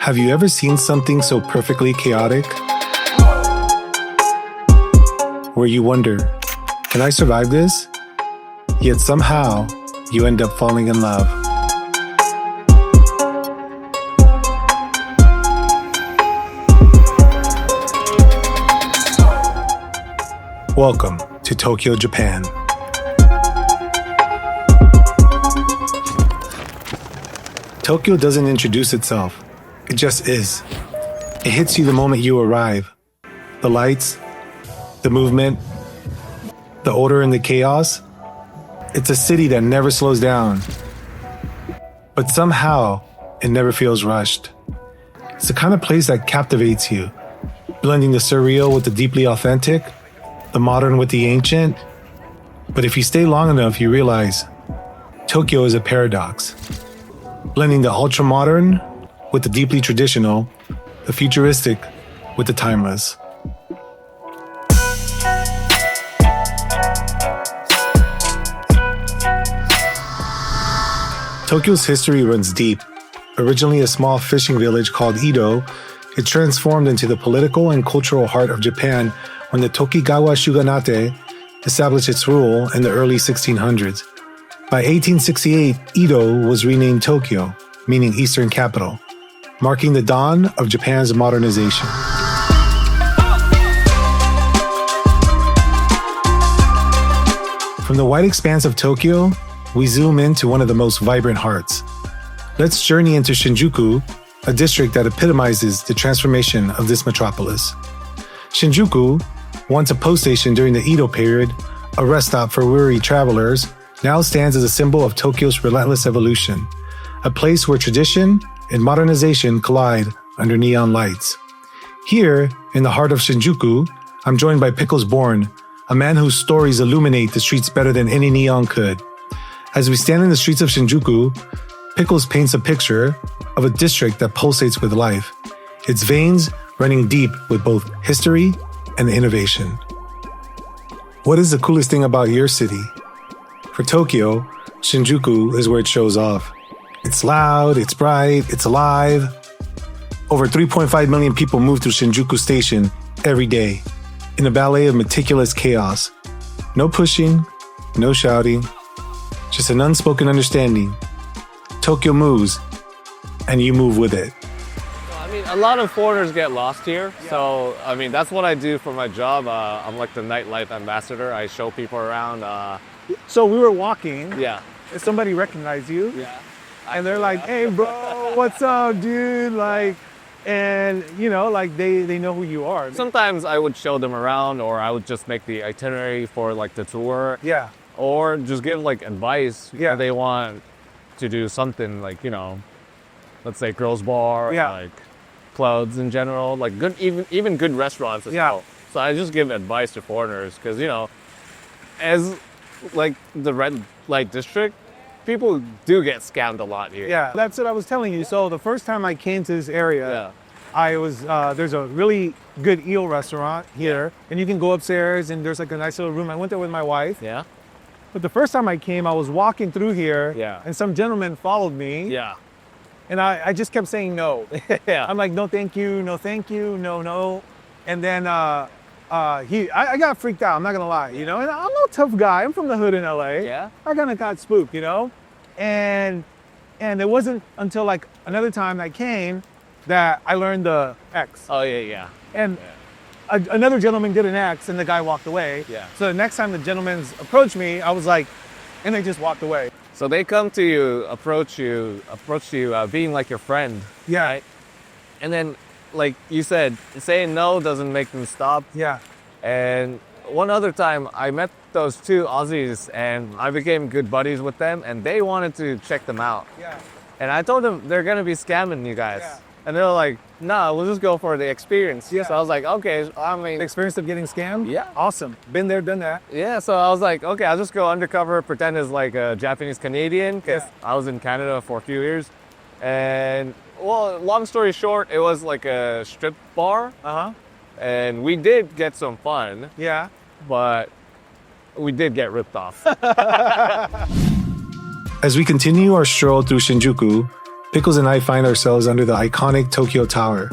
Have you ever seen something so perfectly chaotic? Where you wonder, can I survive this? Yet somehow, you end up falling in love. Welcome to Tokyo, Japan. Tokyo doesn't introduce itself. It just is. It hits you the moment you arrive. The lights, the movement, the order and the chaos. It's a city that never slows down. But somehow, it never feels rushed. It's the kind of place that captivates you, blending the surreal with the deeply authentic, the modern with the ancient. But if you stay long enough, you realize Tokyo is a paradox, blending the ultra-modern with the deeply traditional, the futuristic with the timeless. Tokyo's history runs deep. Originally a small fishing village called Edo, it transformed into the political and cultural heart of Japan when the Tokugawa shogunate established its rule in the early 1600s. By 1868, Edo was renamed Tokyo, meaning Eastern Capital, marking the dawn of Japan's modernization. From the wide expanse of Tokyo, we zoom into one of the most vibrant hearts. Let's journey into Shinjuku, a district that epitomizes the transformation of this metropolis. Shinjuku, once a post station during the Edo period, a rest stop for weary travelers, now stands as a symbol of Tokyo's relentless evolution, a place where tradition and modernization collide under neon lights. Here, in the heart of Shinjuku, I'm joined by Pickles Bourne, a man whose stories illuminate the streets better than any neon could. As we stand in the streets of Shinjuku, Pickles paints a picture of a district that pulsates with life, its veins running deep with both history and innovation. What is the coolest thing about your city? For Tokyo, Shinjuku is where it shows off. It's loud, it's bright, it's alive. Over 3.5 million people move through Shinjuku Station every day in a ballet of meticulous chaos. No pushing, no shouting, just an unspoken understanding. Tokyo moves, and you move with it. A lot of foreigners get lost here, so that's what I do for my job. I'm like the nightlife ambassador. I show people around. So we were walking. Yeah. Somebody recognized you. Yeah. And they're like, "Hey, bro, what's up, dude?" And they know who you are. Sometimes I would show them around, or I would just make the itinerary for the tour. Yeah. Or just give advice if they want to do something let's say girls bar, clothes in general, good even good restaurants as well. So I just give advice to foreigners because as the red light district, people do get scammed a lot here. Yeah, that's what I was telling you. So the first time I came to this area, I was there's a really good eel restaurant here, and you can go upstairs and there's a nice little room. I went there with my wife. Yeah. But the first time I came, I was walking through here, and some gentleman followed me. Yeah. And I just kept saying no. Yeah. I'm like, no, thank you, no. And then I got freaked out. I'm not gonna lie, And I'm no tough guy. I'm from the hood in LA. Yeah. I kind of got spooked, And it wasn't until another time I came that I learned the X. Oh yeah. And another gentleman did an X, and the guy walked away. Yeah. So the next time the gentleman approached me, I was like, and they just walked away. So they come to you, approach you, being like your friend. Yeah. Right? And then, like you said, saying no doesn't make them stop. Yeah. And one other time, I met those two Aussies, and I became good buddies with them, and they wanted to check them out. Yeah. And I told them they're gonna be scamming you guys. Yeah. And they're like, "No, we'll just go for the experience." Yeah. So I was like, "Okay." The experience of getting scammed? Yeah. Awesome. Been there, done that. Yeah, so I was like, okay, I'll just go undercover, pretend as a Japanese Canadian, because I was in Canada for a few years. And, well, long story short, it was like a strip bar. And we did get some fun. Yeah. But we did get ripped off. As we continue our stroll through Shinjuku, Pickles and I find ourselves under the iconic Tokyo Tower.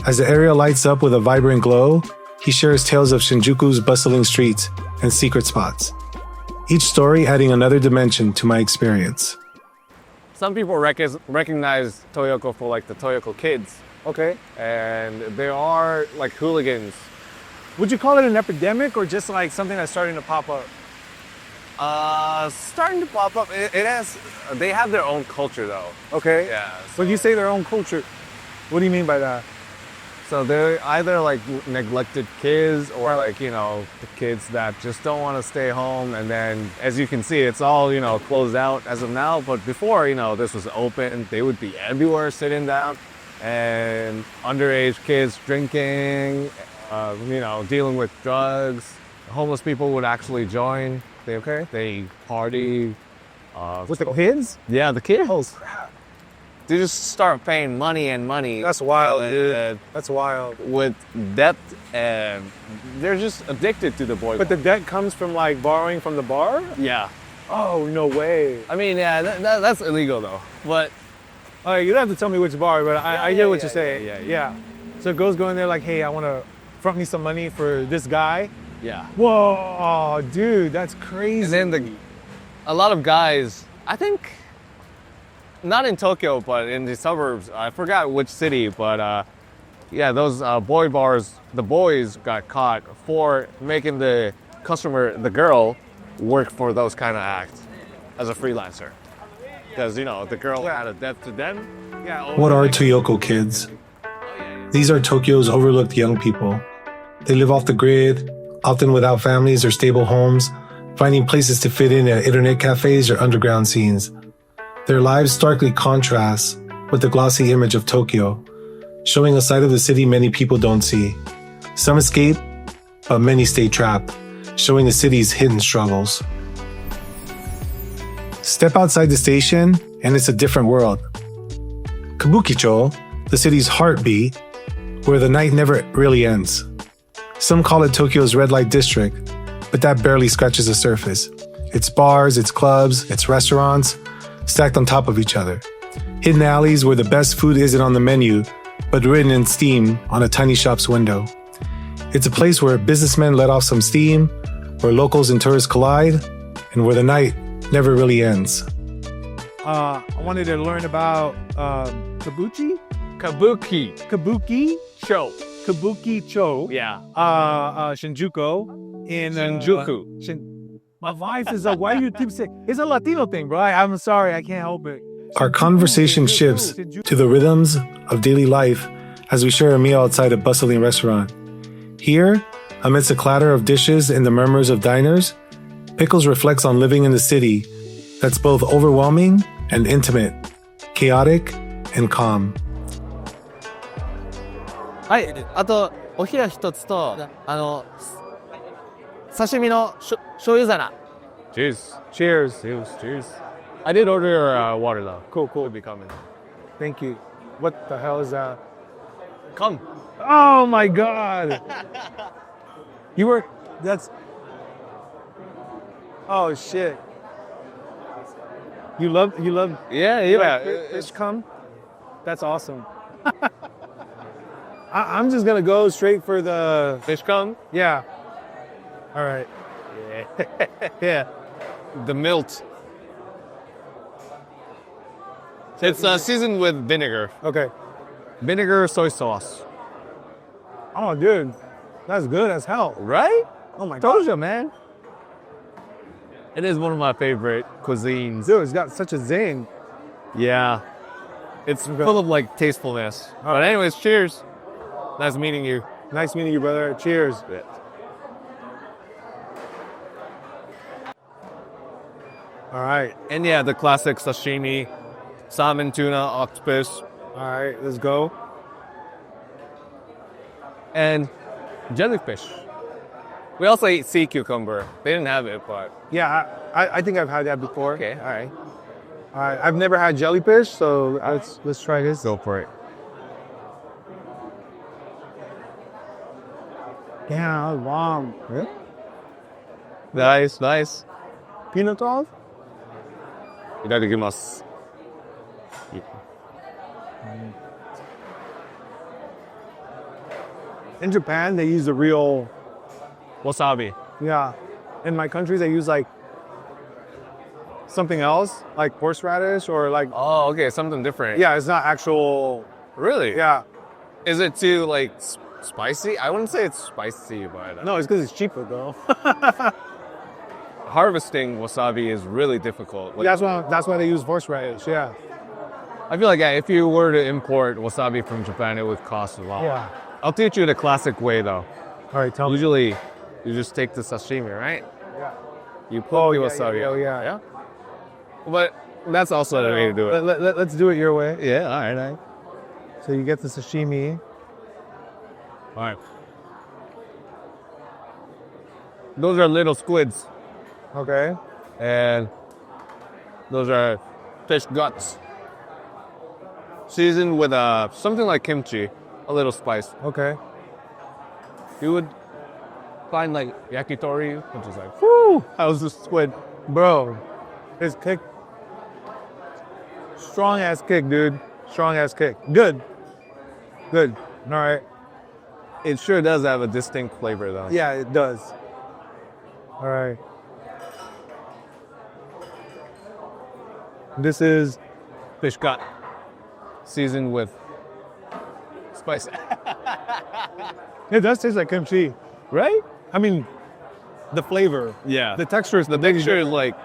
As the area lights up with a vibrant glow, he shares tales of Shinjuku's bustling streets and secret spots, each story adding another dimension to my experience. Some people recognize Toyoko for like the Toyoko kids, Okay. and there are like hooligans. Would you call it an epidemic or just like something that's starting to pop up? Starting to pop up. It has. They have their own culture though. Okay. Yeah. When you say their own culture, what do you mean by that? So they're either like neglected kids or like, the kids that just don't want to stay home. And then as you can see, it's all, closed out as of now. But before, this was open, they would be everywhere sitting down and underage kids drinking, dealing with drugs. Homeless people would actually join. They party. With the kids? Yeah, the kids. Oh, crap. They just start paying money and money. That's wild, dude. That's wild. With debt, and they're just addicted to the boy. But the debt comes from like borrowing from the bar? Yeah. Oh, no way. I mean, yeah, that's illegal though. But All right, you don't have to tell me which bar, but I hear what you're saying. yeah. So girls go in there like, hey, I want to front me some money for this guy. yeah. Whoa, dude, that's crazy. And then a lot of guys, I think, not in Tokyo, but in the suburbs. I forgot which city, but those boy bars, the boys got caught for making the customer, the girl, work for those kind of acts as a freelancer. Because, the girl had a debt to them. What are Toyoko kids? These are Tokyo's overlooked young people. They live off the grid, often without families or stable homes, finding places to fit in at internet cafes or underground scenes. Their lives starkly contrast with the glossy image of Tokyo, showing a side of the city many people don't see. Some escape, but many stay trapped, showing the city's hidden struggles. Step outside the station, and it's a different world. Kabuki Cho, the city's heartbeat, where the night never really ends. Some call it Tokyo's red light district, but that barely scratches the surface. It's bars, it's clubs, it's restaurants, stacked on top of each other. Hidden alleys where the best food isn't on the menu, but written in steam on a tiny shop's window. It's a place where businessmen let off some steam, where locals and tourists collide, and where the night never really ends. I wanted to learn about Kabuki Cho. Kabuki Cho. Yeah. Shinjuku. In Shinjuku. My wife is like, why do you keep saying? It's a Latino thing, bro. I'm sorry, I can't help it. Our conversation shifts to the rhythms of daily life as we share a meal outside a bustling restaurant. Here, amidst the clatter of dishes and the murmurs of diners, Pickles reflects on living in the city that's both overwhelming and intimate, chaotic and calm. はい。あと、お冷や一つと、刺身の醤油皿。Cheers. Cheers. I did order water though. Cool. Could be coming. Thank you. What the hell is that? Come. Oh my God. That's. Oh shit. You love. Yeah. Fish come. That's awesome. I'm just gonna go straight for the Fish come? Yeah. All right. Yeah. The milt. It's seasoned with vinegar. Okay. Vinegar, soy sauce. Oh, dude, that's good as hell. Right? Oh my Told God. you, man. It is one of my favorite cuisines. Dude, it's got such a zing. Yeah. It's full of like tastefulness. But anyways, cheers. Nice meeting you. Nice meeting you, brother. Cheers. All right. And yeah, the classic sashimi, salmon, tuna, octopus, All right, let's go. and jellyfish. We also ate sea cucumber. They didn't have it, but Yeah, I think I've had that before. okay, all right. All right, I've never had jellyfish, so let's try this. Go for it. Yeah, wow. Nice. Peanut off? いただきます。In Japan, they use the real wasabi. Yeah. In my country, they use like something else, like horseradish or like. Oh, okay, something different. Yeah, it's not actual. Really? Yeah. Is it too like spicy? I wouldn't say it's spicy, but No, it's because it's cheaper though. harvesting wasabi is really difficult. Like, That's why they use horseradish. Yeah. I feel like if you were to import wasabi from Japan, it would cost a lot. Yeah. I'll teach you the classic way though. All right, tell me. Usually, you just take the sashimi, right? Yeah. You put the wasabi. Yeah. But that's also the way to do it. Let's do it your way. Yeah, all right. So you get the sashimi. All right. Those are little squids, Okay. and those are fish guts, seasoned with something like kimchi, a little spice. Okay. You would find like yakitori, which is like, whoo, how's this squid? Bro, his kick. Strong ass kick, dude. Strong ass kick. Good. All right. It sure does have a distinct flavor though. Yeah, it does. All right. This is Fish gut, seasoned with spice. it does taste like kimchi, right? I mean, the flavor. Yeah. The texture is The texture is like,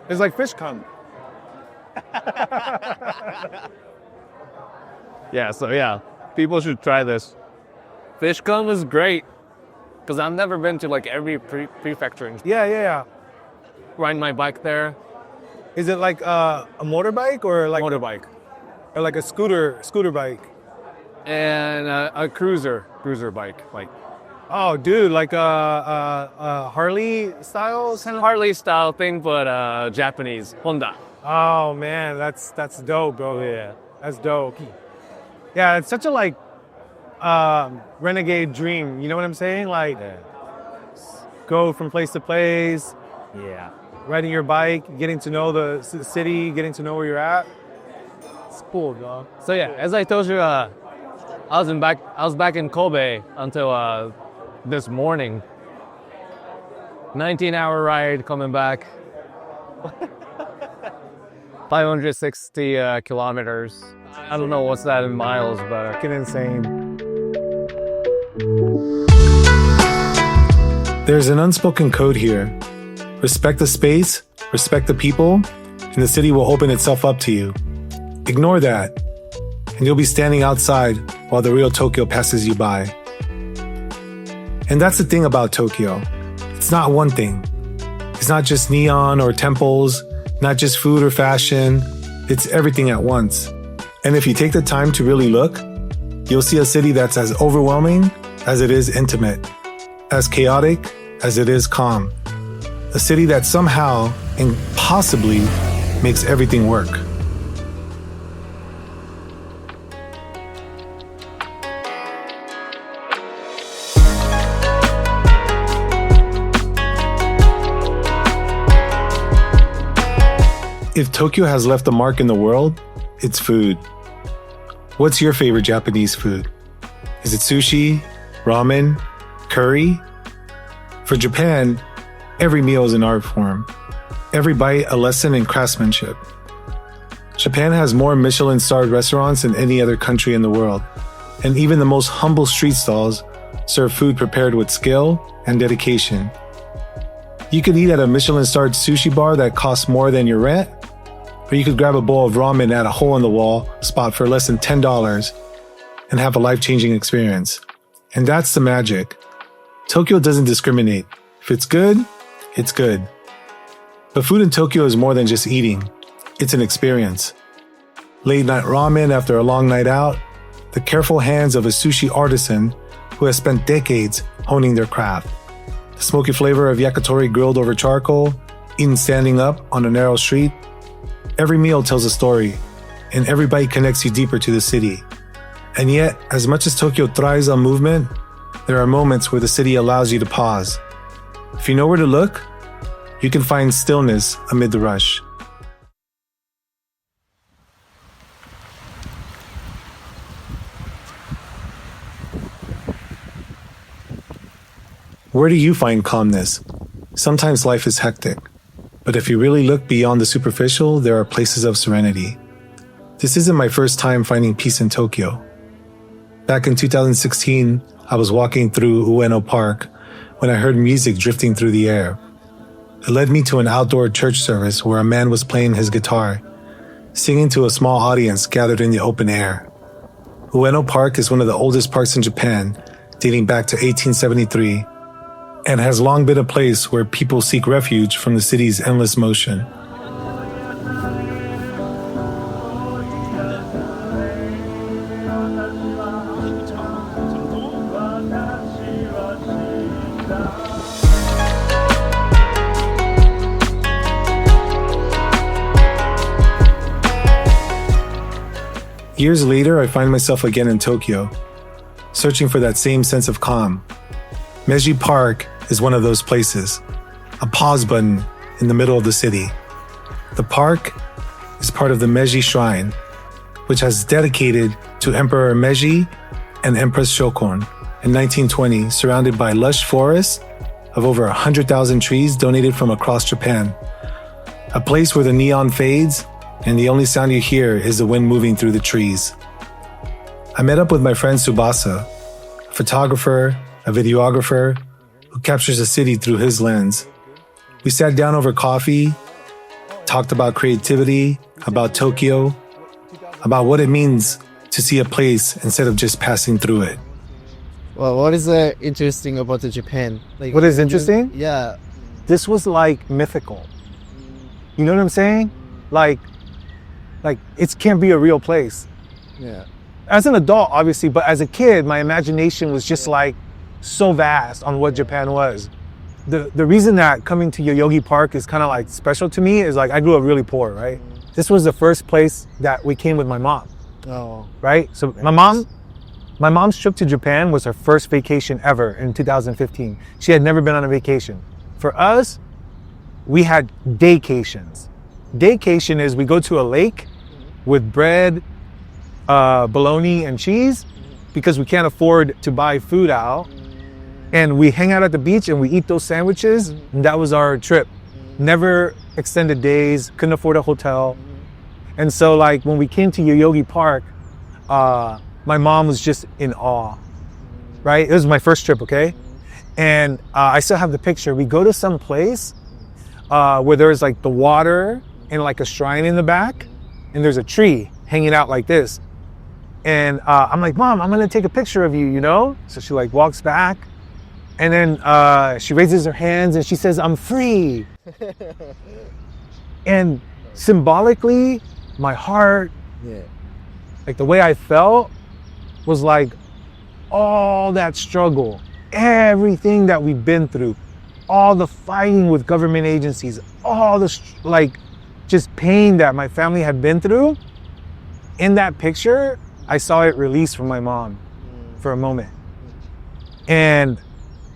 it's like fish cum. yeah, people should try this. Fish cum is great, because I've never been to like every prefecture and Yeah. ride my bike there. Is it like a motorbike or like Motorbike. or like a scooter bike? And a cruiser bike. Like Oh, dude, like a Harley style? Harley style thing, but Japanese. Honda. Oh man, that's dope, bro. Yeah. That's dope. Yeah, it's such a like renegade dream. You know what I'm saying? Like go from place to place, Yeah. riding your bike, getting to know the city, getting to know where you're at. It's cool, dog. So yeah, as I told you, I was back in Kobe until this morning. 19-hour ride coming back. 560 kilometers. I don't know what's that in miles, but Fucking insane. There's an unspoken code here. Respect the space, respect the people, and the city will open itself up to you. Ignore that, and you'll be standing outside while the real Tokyo passes you by. And that's the thing about Tokyo. It's not one thing. It's not just neon or temples, not just food or fashion. It's everything at once. And if you take the time to really look, you'll see a city that's as overwhelming as it is intimate, as chaotic as it is calm. A city that somehow and possibly makes everything work. If Tokyo has left a mark in the world, it's food. What's your favorite Japanese food? Is it sushi, ramen, curry? For Japan, every meal is an art form. Every bite a lesson in craftsmanship. Japan has more Michelin-starred restaurants than any other country in the world, and even the most humble street stalls serve food prepared with skill and dedication. You could eat at a Michelin-starred sushi bar that costs more than your rent, or you could grab a bowl of ramen at a hole-in-the-wall spot for less than $10 and have a life-changing experience. And that's the magic. Tokyo doesn't discriminate. If it's good, it's good. But food in Tokyo is more than just eating. It's an experience. Late-night ramen after a long night out, the careful hands of a sushi artisan who has spent decades honing their craft. The smoky flavor of yakitori grilled over charcoal, eaten standing up on a narrow street. Every meal tells a story, and every bite connects you deeper to the city. And yet, as much as Tokyo thrives on movement, there are moments where the city allows you to pause. If you know where to look, you can find stillness amid the rush. Where do you find calmness? Sometimes life is hectic, but if you really look beyond the superficial, there are places of serenity. This isn't my first time finding peace in Tokyo. Back in 2016, I was walking through Ueno Park when I heard music drifting through the air. It led me to an outdoor church service where a man was playing his guitar, singing to a small audience gathered in the open air. Ueno Park is one of the oldest parks in Japan, dating back to 1873, and has long been a place where people seek refuge from the city's endless motion. Years later, I find myself again in Tokyo, searching for that same sense of calm. Meiji Park is one of those places, a pause button in the middle of the city. The park is part of the Meiji Shrine, which has dedicated to Emperor Meiji and Empress Shokon in 1920, surrounded by lush forests of over 100,000 trees donated from across Japan. A place where the neon fades and the only sound you hear is the wind moving through the trees. I met up with my friend Tsubasa, a photographer, a videographer, who captures the city through his lens. We sat down over coffee, talked about creativity, about Tokyo, about what it means to see a place instead of just passing through it. Well, what is interesting about the Japan? Like, What is interesting? Yeah. This was like mythical. You know what I'm saying? Like it can't be a real place. Yeah. As an adult, obviously, but as a kid, my imagination was just like so vast on what Japan was. The reason that coming to Yoyogi Park is kind of like special to me is like I grew up really poor, right? This was the first place that we came with my mom, Oh. right? So my mom's trip to Japan was her first vacation ever in 2015. She had never been on a vacation. For us, we had daycations. Daycation is we go to a lake with bread, bologna and cheese because we can't afford to buy food out. And we hang out at the beach and we eat those sandwiches. And that was our trip. Never extended days, couldn't afford a hotel. And so like when we came to Yoyogi Park, my mom was just in awe, right? It was my first trip, okay? And I still have the picture. We go to some place where there's like the water and like a shrine in the back, and there's a tree hanging out like this. And I'm like, Mom, I'm gonna take a picture of you, you know? So she like walks back, and then she raises her hands and she says, I'm free. And symbolically, my heart, like the way I felt was like all that struggle, everything that we've been through, all the fighting with government agencies, all the like just pain that my family had been through. In that picture, I saw it released from my mom for a moment. And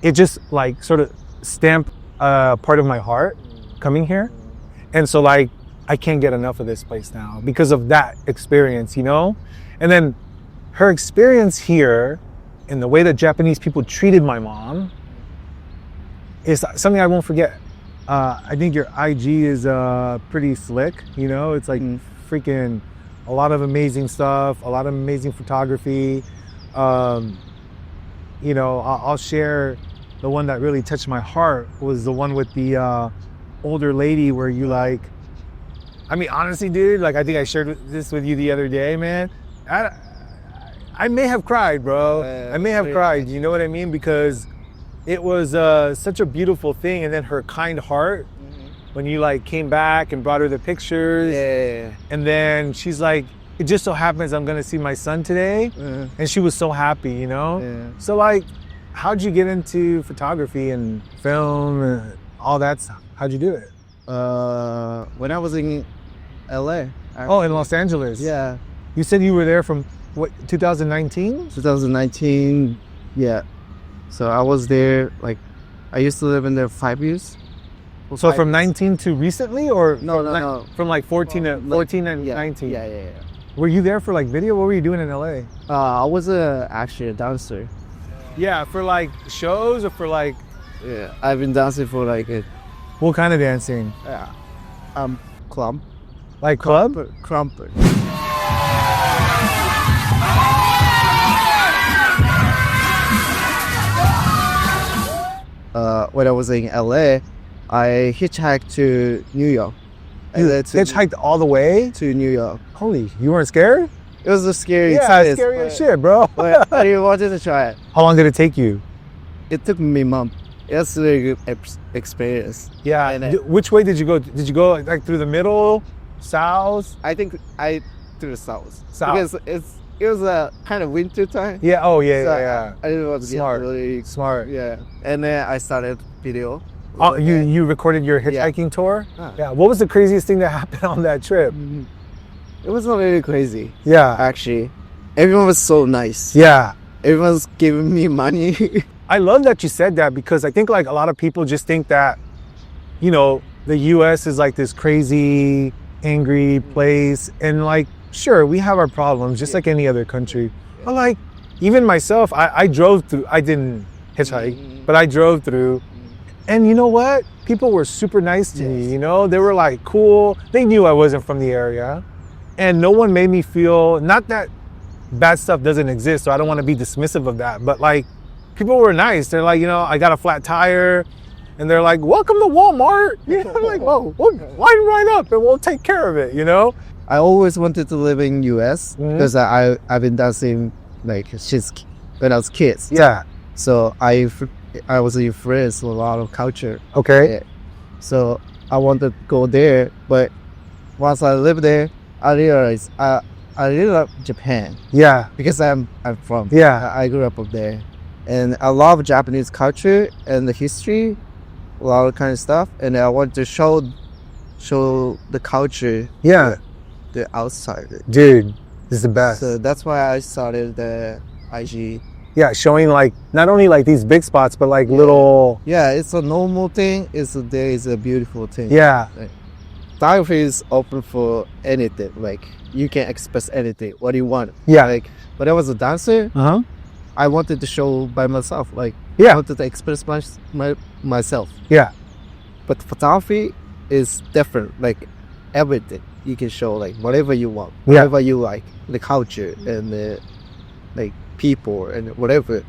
it just like sort of stamped part of my heart coming here. And so like, I can't get enough of this place now because of that experience, you know? And then her experience here and the way that Japanese people treated my mom is something I won't forget. I think your IG is pretty slick, you know? It's like freaking a lot of amazing stuff, a lot of amazing photography. You know, I'll share the one that really touched my heart was the one with the older lady where you like, I mean, honestly, dude, like I think I shared this with you the other day, man. I may have cried, bro. I may have cried, you know what I mean? Because it was such a beautiful thing. And then her kind heart, when you like came back and brought her the pictures. And then she's like, it just so happens I'm gonna see my son today. And she was so happy, you know? So like, how'd you get into photography and film and all that stuff? How'd you do it? When I was in LA. Oh, in Los Angeles. Yeah. You said you were there from what, 2019? 2019, yeah. So I was there, like, I used to live in there 5 years. So from 19 to recently, or No. from like 14 and 19? Yeah. Were you there for like video? What were you doing in LA? I was actually a dancer. Yeah, for like shows or for like Yeah, I've been dancing for like What kind of dancing? clump. Like club? Crump. When I was in LA, I hitchhiked to New York. You hitchhiked all the way? To New York. Holy, you weren't scared? It was a scary Yeah, experience, scary as shit, bro. but I wanted to try it. How long did it take you? It took me a month. It was a really good experience. Yeah. And Which way did you go? Did you go like through the middle, south? I think I through the south. South. Because it was a kind of winter time. Yeah. Oh, yeah, So yeah. I didn't want to Smart. get really Smart. yeah. And then I started video. Oh, you recorded your hitchhiking tour? Yeah. What was the craziest thing that happened on that trip? It was not really crazy, Yeah. actually. Everyone was so nice. Yeah. Everyone's giving me money. I love that you said that because I think like a lot of people just think that, you know, the US is like this crazy, angry place. And like, sure, we have our problems just like any other country. But like, even myself, I drove through, I didn't hitchhike, but I drove through. And you know what? People were super nice to me, you know? They were like cool. They knew I wasn't from the area. And no one made me feel, not that bad stuff doesn't exist, so I don't want to be dismissive of that, but like, people were nice. They're like, you know, I got a flat tire, and they're like, welcome to Walmart. You know, like, whoa, line right up and we'll take care of it, you know? I always wanted to live in US because I've been dancing like since when I was kids. Yeah. So I was influenced with a lot of culture. Okay. Yeah. So I wanted to go there, but once I lived there, I realized I really love Japan. Yeah. Because I'm from. Yeah. I grew up up there, and I love Japanese culture and the history, a lot of kind of stuff, and I want to show the culture. Yeah. The outside. Dude, this is the best. So that's why I started the IG. Yeah, showing like not only like these big spots, but like little. Yeah, it's a normal thing. There is a beautiful thing. Yeah. Photography is open for anything. Like you can express anything, what you want. Yeah. Like when I was a dancer, Uh-huh. I wanted to show by myself. Like Yeah. I wanted to express myself. Yeah. But photography is different. Like everything you can show, like whatever you want, Yeah. whatever you like, the culture and the like people and whatever.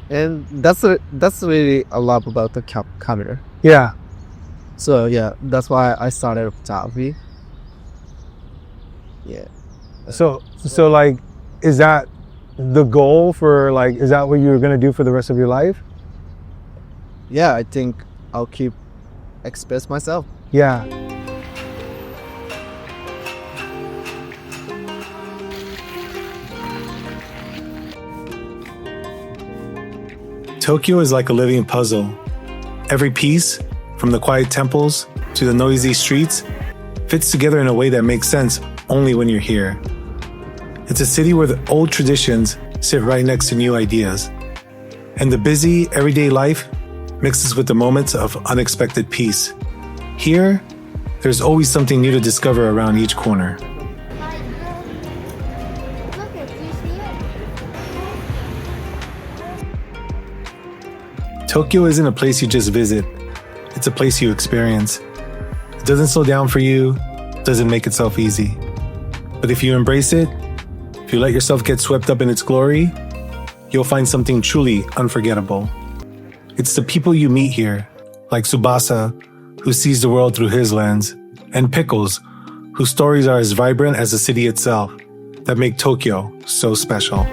And that's really a lot about the camera. Yeah. So yeah, that's why I started photography. Yeah. So like, is that the goal for like, is that what you're gonna do for the rest of your life? Yeah, I think I'll keep express myself. Yeah. Tokyo is like a living puzzle. Every piece, from the quiet temples to the noisy streets, fits together in a way that makes sense only when you're here. It's a city where the old traditions sit right next to new ideas, and the busy, everyday life mixes with the moments of unexpected peace. Here, there's always something new to discover around each corner. Look, do you see it? Tokyo isn't a place you just visit, it's a place you experience. It doesn't slow down for you, doesn't make itself easy. But if you embrace it, if you let yourself get swept up in its glory, you'll find something truly unforgettable. It's the people you meet here, like Tsubasa, who sees the world through his lens, and Pickles, whose stories are as vibrant as the city itself, that make Tokyo so special.